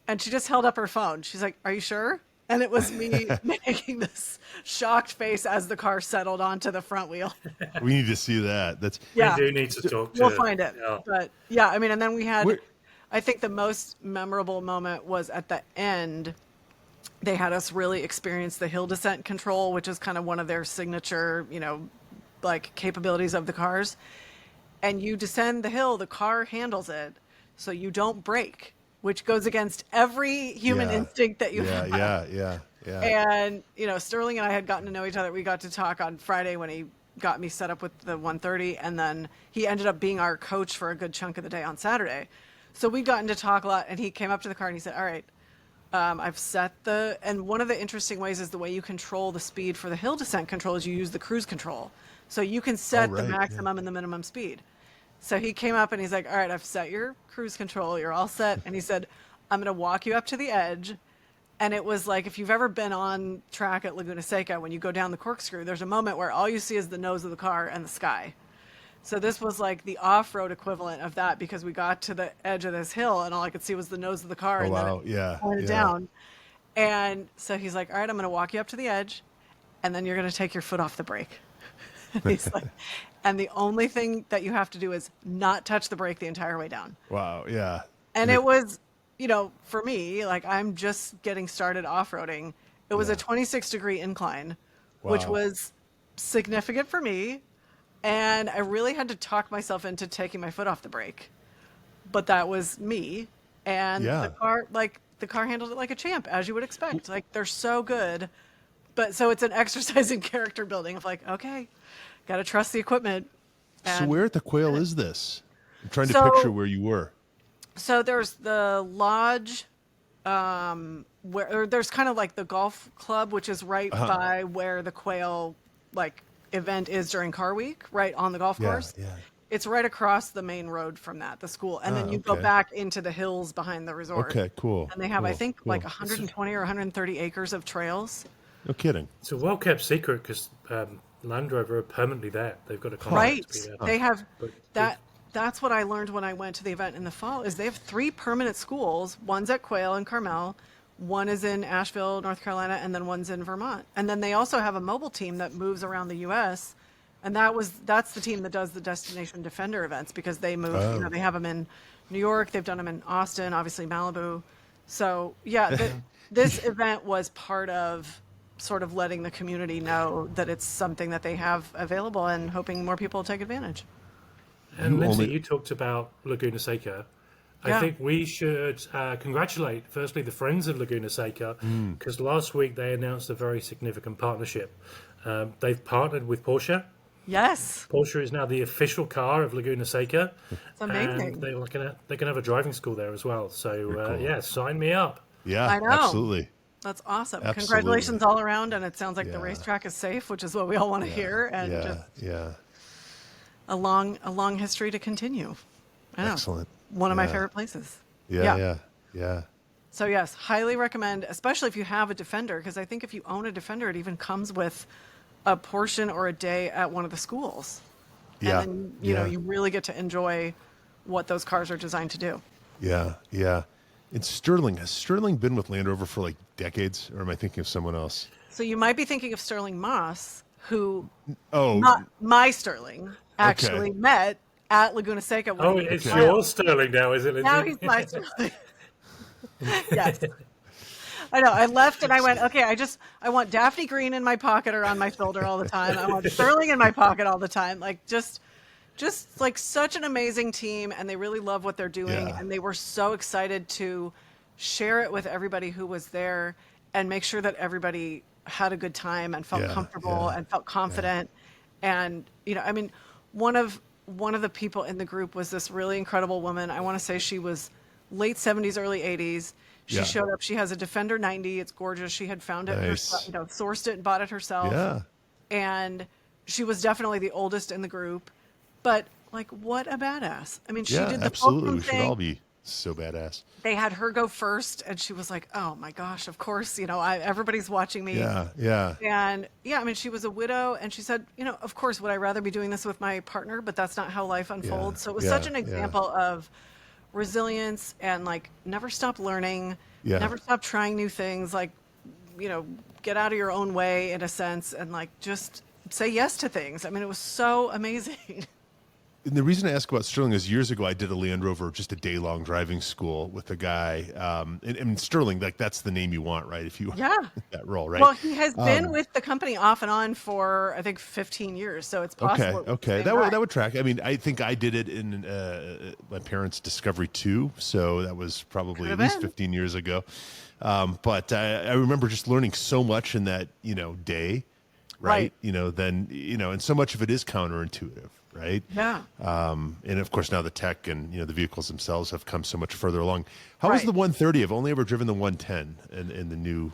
And she just held up her phone. She's like, are you sure? And it was me making this shocked face as the car settled onto the front wheel. We need to see that. We do need to talk to We'll find it. Yeah. But and then we had, I think the most memorable moment was at the end. They had us really experience the hill descent control, which is kind of one of their signature, like capabilities of the cars. And you descend the hill, the car handles it, so you don't brake, which goes against every human instinct that you have. Yeah. And, Sterling and I had gotten to know each other. We got to talk on Friday when he got me set up with the 130, and then he ended up being our coach for a good chunk of the day on Saturday. So we'd gotten to talk a lot, and he came up to the car and he said, all right, I've set and one of the interesting ways is the way you control the speed for the hill descent control is you use the cruise control. So you can set the maximum and the minimum speed. So he came up and he's like, all right, I've set your cruise control. You're all set. And he said, I'm going to walk you up to the edge. And it was like, if you've ever been on track at Laguna Seca, when you go down the corkscrew, there's a moment where all you see is the nose of the car and the sky. So this was like the off-road equivalent of that, because we got to the edge of this hill and all I could see was the nose of the car. And then it pointed down. And so he's like, all right, I'm going to walk you up to the edge, and then you're going to take your foot off the brake. And he's like, and the only thing that you have to do is not touch the brake the entire way down. Wow. Yeah. And it was, for me, like, I'm just getting started off-roading. It was a 26-degree incline, which was significant for me. And I really had to talk myself into taking my foot off the brake. But that was me. And the car handled it like a champ, as you would expect. Like, they're so good. But so it's an exercise in character building of like, okay, got to trust the equipment. And so where at the Quail is this? I'm trying to picture where you were. So there's the lodge, where there's kind of like the golf club, which is right by where the Quail event is during Car Week, right on the golf course. Yeah. It's right across the main road from the school. And then you go back into the hills behind the resort. Okay, cool. And they have, I think, like 120 or 130 acres of trails. No kidding. It's a well-kept secret because Land Rover are permanently there. They've got a contract Right. to be there. They have But that. That's what I learned when I went to the event in the fall. Is they have 3 permanent schools. One's at Quail and Carmel, one is in Asheville, North Carolina, and then one's in Vermont. And then they also have a mobile team that moves around the U.S. And that's the team that does the Destination Defender events because they move. Oh. You know, they have them in New York. They've done them in Austin, obviously Malibu. So yeah, this event was part of sort of letting the community know that it's something that they have available and hoping more people will take advantage. And Lindsey, you talked about Laguna Seca. Yeah. I think we should congratulate, firstly, the Friends of Laguna Seca, because last week they announced a very significant partnership. They've partnered with Porsche. Yes. Porsche is now the official car of Laguna Seca. It's amazing. And they can have a driving school there as well. So, cool. Yeah, sign me up. Yeah, I know. absolutely. That's awesome. Absolutely. Congratulations all around. And it sounds like the Yeah. racetrack is safe, which is what we all want to hear. And just a long history to continue. I know. Excellent. One of my Yeah. favorite places. Yeah. So yes, highly recommend, especially if you have a Defender, because I think if you own a Defender, it even comes with a portion or a day at one of the schools. Yeah. And then, you know, you really get to enjoy what those cars are designed to do. Yeah. And Sterling, has Sterling been with Land Rover for like decades, or am I thinking of someone else? So you might be thinking of Sterling Moss, who Oh, my Sterling actually met at Laguna Seca. When Oh, he was it's a child. your Sterling now, is it, Lindsey? Now he's my Sterling. Yes. I know. I left and I went, okay, I want Daphne Green in my pocket or on my shoulder all the time. I want Sterling in my pocket all the time. Like just like such an amazing team, and they really love what they're doing. Yeah. And they were so excited to share it with everybody who was there and make sure that everybody had a good time and felt comfortable and felt confident. And, you know, I mean, one of the people in the group was this really incredible woman. I want to say she was late 70s, early 80s. She showed up. She has a Defender 90. It's gorgeous. She had found it herself, you know, sourced it and bought it herself. Yeah. And she was definitely the oldest in the group. But like, what a badass! I mean, she did the absolutely. fulcrum We should thing. all be so badass. They had her go first, and she was like, "Oh my gosh, of course, you know, everybody's watching me." Yeah. And yeah, I mean, she was a widow, and she said, "You know, of course, would I rather be doing this with my partner? But that's not how life unfolds." So it was such an example of resilience and like never stop learning, never stop trying new things. Like, you know, get out of your own way in a sense, and like just say yes to things. I mean, it was so amazing. And the reason I ask about Sterling is years ago I did a Land Rover, just a day-long driving school with a guy. And Sterling, like that's the name you want, right? If you want that role, right? Well, he has been with the company off and on for I think 15 years, so it's possible. Okay, that would track. I mean, I think I did it in my parents' Discovery 2, so that was probably at least 15 years ago. But I remember just learning so much in that day, right? And so much of it is counterintuitive. Right. Yeah. And of course now the tech and the vehicles themselves have come so much further along. How was the 130? I've only ever driven the 110 in the new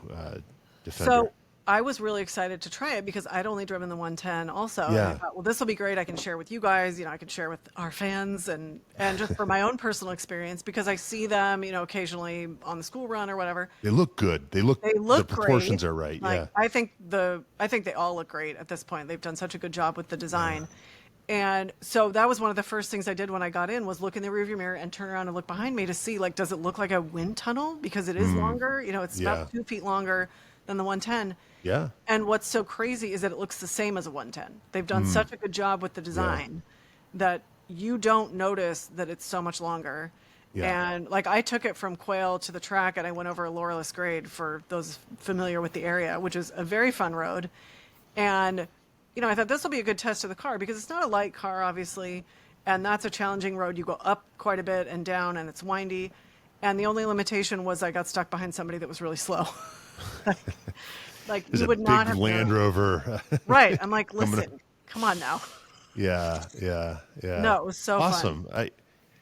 Defender. So I was really excited to try it because I'd only driven the 110 also. And I thought, well, this will be great. I can share with you guys. I can share with our fans and just for my own personal experience because I see them, occasionally on the school run or whatever. They look good. They look the proportions great. are right. Like, I think they all look great at this point. They've done such a good job with the design. And so that was one of the first things I did when I got in was look in the rearview mirror and turn around and look behind me to see, like, does it look like a wind tunnel? Because it is longer. It's about 2 feet longer than the 110. Yeah. And what's so crazy is that it looks the same as a 110. They've done such a good job with the design that you don't notice that it's so much longer. Yeah. And, like, I took it from Quail to the track, and I went over a Laurelus grade for those familiar with the area, which is a very fun road. And I thought this will be a good test of the car because it's not a light car, obviously, and that's a challenging road. You go up quite a bit and down, and it's windy. And the only limitation was I got stuck behind somebody that was really slow. Like There's you would a not big have Land Rover. Right. I'm like, listen, come on now. Yeah. No, it was so awesome. fun.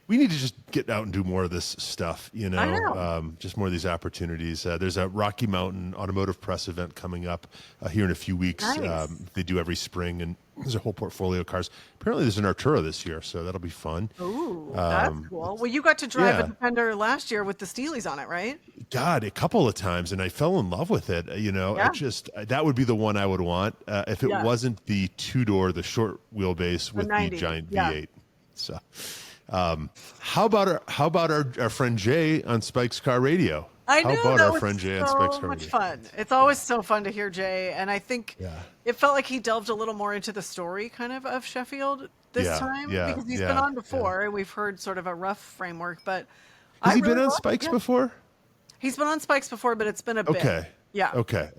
We need to just get out and do more of this stuff, I know. Just more of these opportunities. There's a Rocky Mountain Automotive Press event coming up here in a few weeks. Nice. They do every spring, and there's a whole portfolio of cars. Apparently there's an Artura this year, so that'll be fun. Ooh, that's cool. Well, you got to drive a Defender last year with the Steelies on it, right? God, a couple of times, and I fell in love with it. Yeah. That would be the one I would want if it wasn't the two-door, the short wheelbase with the 90, giant yeah. V8. So, how about our friend Jay on Spike's Car Radio? I know, how about that our was friend Jay on so Spike's Car much Radio? fun. It's always so fun to hear Jay, and I think it felt like he delved a little more into the story kind of Sheffield this time because he's been on before, and we've heard sort of a rough framework. But has he been on Spike's before? He's been on Spike's before, but it's been a bit. Okay. Yeah. Okay.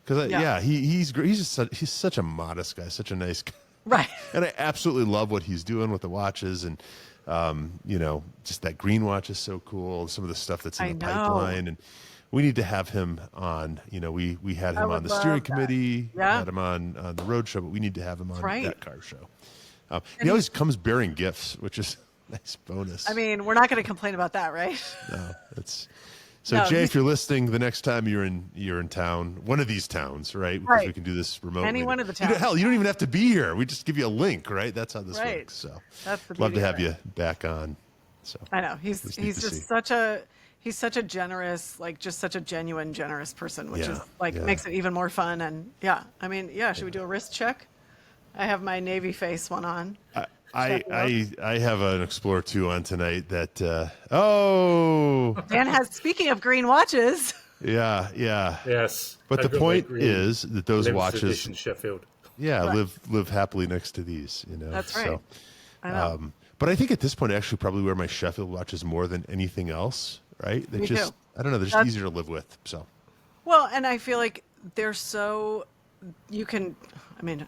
Because he's such a modest guy, such a nice guy. Right. And I absolutely love what he's doing with the watches, and just that green watch is so cool. Some of the stuff that's in the pipeline, and we need to have him on. We had him on the steering committee, had him on the road show, but we need to have him on that car show. He always comes bearing gifts, which is a nice bonus. I mean, we're not going to complain about that, right? No, Jay, if you're listening, the next time you're in town, one of these towns, right? Because we can do this remotely. Any one of the towns. Hell, you don't even have to be here. We just give you a link, right? That's how this works. So that's the love to have you back on. So I know he's just such a generous, just such a genuine, generous person, which is makes it even more fun. And should we do a wrist check? I have my Navy face one on. I have an Explorer 2 on tonight that Dan has, speaking of green watches. Yes. But the point is that those watches in Sheffield. live happily next to these, That's right. So, I know. but I think at this point I actually probably wear my Sheffield watches more than anything else, right? I don't know, they're just easier to live with. So well, and I feel like they're so you can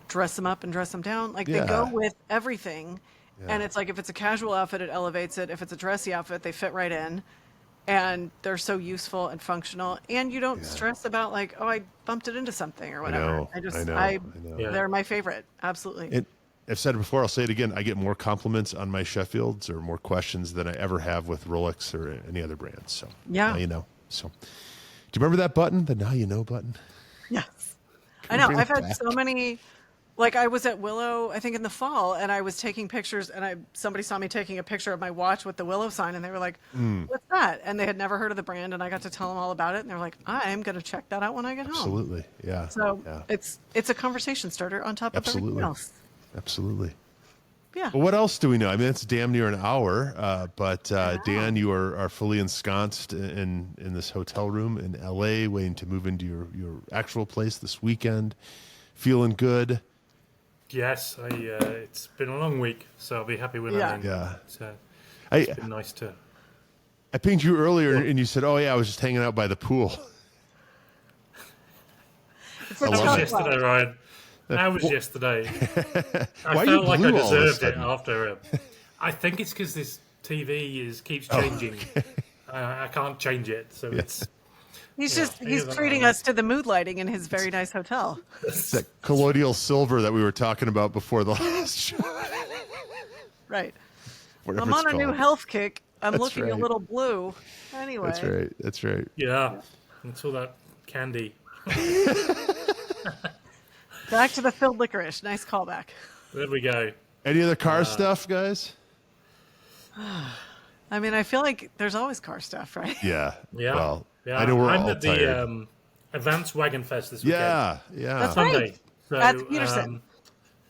dress them up and dress them down. They go with everything. And it's if it's a casual outfit, it elevates it. If it's a dressy outfit, they fit right in. And they're so useful and functional. And you don't stress about I bumped it into something or whatever. I know. They're my favorite. Absolutely. I've said it before, I'll say it again. I get more compliments on my Sheffields or more questions than I ever have with Rolex or any other brand. So now you know. So do you remember that button? The Now You Know button? Yes. I know. I've had so many. I was at Willow, I think in the fall, and I was taking pictures, and somebody saw me taking a picture of my watch with the Willow sign, and they were like, "What's that?" And they had never heard of the brand, and I got to tell them all about it, and they're like, "I'm going to check that out when I get home." Absolutely, yeah. So it's a conversation starter on top of everything else. Absolutely. Yeah. Well, what else do we know? I mean, it's damn near an hour, but Dan, you are fully ensconced in this hotel room in LA, waiting to move into your actual place this weekend. Feeling good? Yes, it's been a long week, so I'll be happy when I'm in. Yeah. So it's been nice to. I pinged you earlier, and you said, "Oh yeah, I was just hanging out by the pool." That was yesterday, Ryan. That was yesterday. I Why felt like I blue all of a deserved it sudden? after. I think it's because this TV keeps changing. I can't change it, so it's. He's treating us to the mood lighting in his very nice hotel. It's that colloidal silver that we were talking about before the last show. Right. Whatever I'm on it's a new called. health kick. I'm That's looking a right. little blue. Anyway. That's right. Yeah, it's all that candy. Back to the filled licorice. Nice callback. There we go. Any other car stuff, guys? I feel like there's always car stuff, right? Yeah. Yeah. Well, yeah. I know we're I'm all at tired. the Advanced Wagon Fest this weekend. Yeah. That's Sunday. right. So, At the Peterson.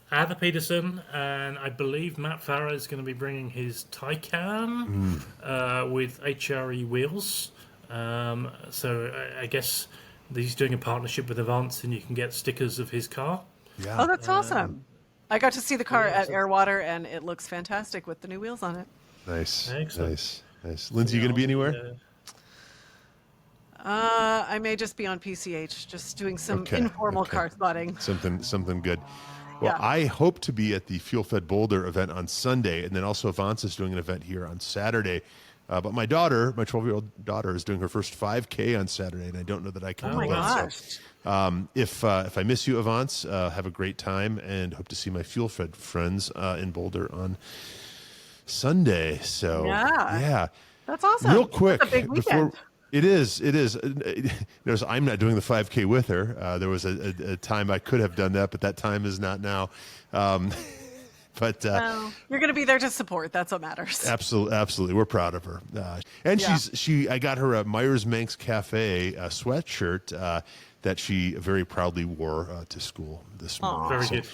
At the Peterson, and I believe Matt Farah is going to be bringing his Taycan with HRE wheels. So I guess he's doing a partnership with Avance, and you can get stickers of his car. Yeah. Oh, that's awesome. I got to see the car at Airwater, and it looks fantastic with the new wheels on it. Nice. Excellent. Nice. Lindsey, you going to be anywhere? I may just be on PCH, just doing some informal car spotting. Something good. Well, Yeah. I hope to be at the Fuel Fed Boulder event on Sunday, and then also Avance is doing an event here on Saturday. But my daughter, my 12-year-old daughter, is doing her first 5K on Saturday, and I don't know that I can. Oh my go. gosh! If I miss you, Avance, have a great time, and hope to see my Fuel Fed friends in Boulder on Sunday. So yeah, that's awesome. Real quick, That's a big weekend. It is. Notice I'm not doing the 5K with her. There was a time I could have done that, but that time is not now. But you're going to be there to support. That's what matters. Absolutely. We're proud of her. And I got her a Myers Manx Cafe sweatshirt that she very proudly wore to school this morning. Very good.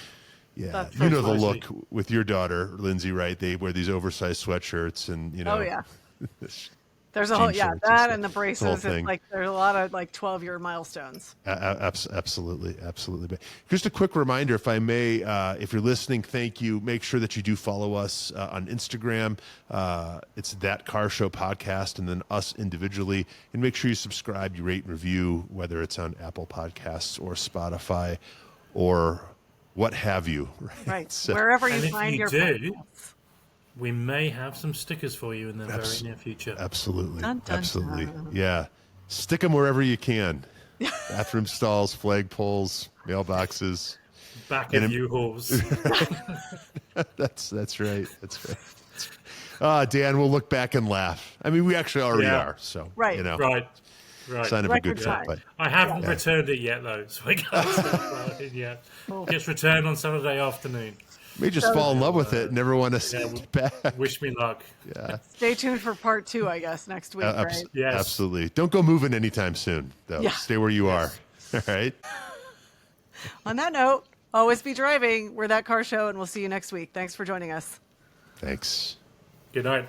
Yeah, you know the look with your daughter, Lindsey, right? They wear these oversized sweatshirts, and Oh yeah. There's a whole that and the braces. It's like there's a lot of like 12-year milestones. Absolutely. But just a quick reminder, if I may, if you're listening, thank you. Make sure that you do follow us on Instagram. It's That Car Show Podcast, and then us individually. And make sure you subscribe, you rate and review, whether it's on Apple Podcasts or Spotify or what have you. Right. So, wherever you find your podcasts. We may have some stickers for you in the very near future. Absolutely. Dun, dun, Absolutely. dun. Yeah. Stick them wherever you can. Bathroom stalls, flagpoles, mailboxes. Back of U-Hauls. That's right. That's right. Dan, we'll look back and laugh. I mean, we actually already are. So, right. You know, right. Sign of a good trip. But I haven't returned it yet, though, so I can't start it yet. Gets returned on Saturday afternoon. May just fall in love with it and never want to send it back. Wish me luck. Yeah. Stay tuned for part 2, I guess, next week, right? Yes. Absolutely. Don't go moving anytime soon, though. Yeah. Stay where you are. All right. On that note, always be driving. We're That Car Show, and we'll see you next week. Thanks for joining us. Thanks. Good night.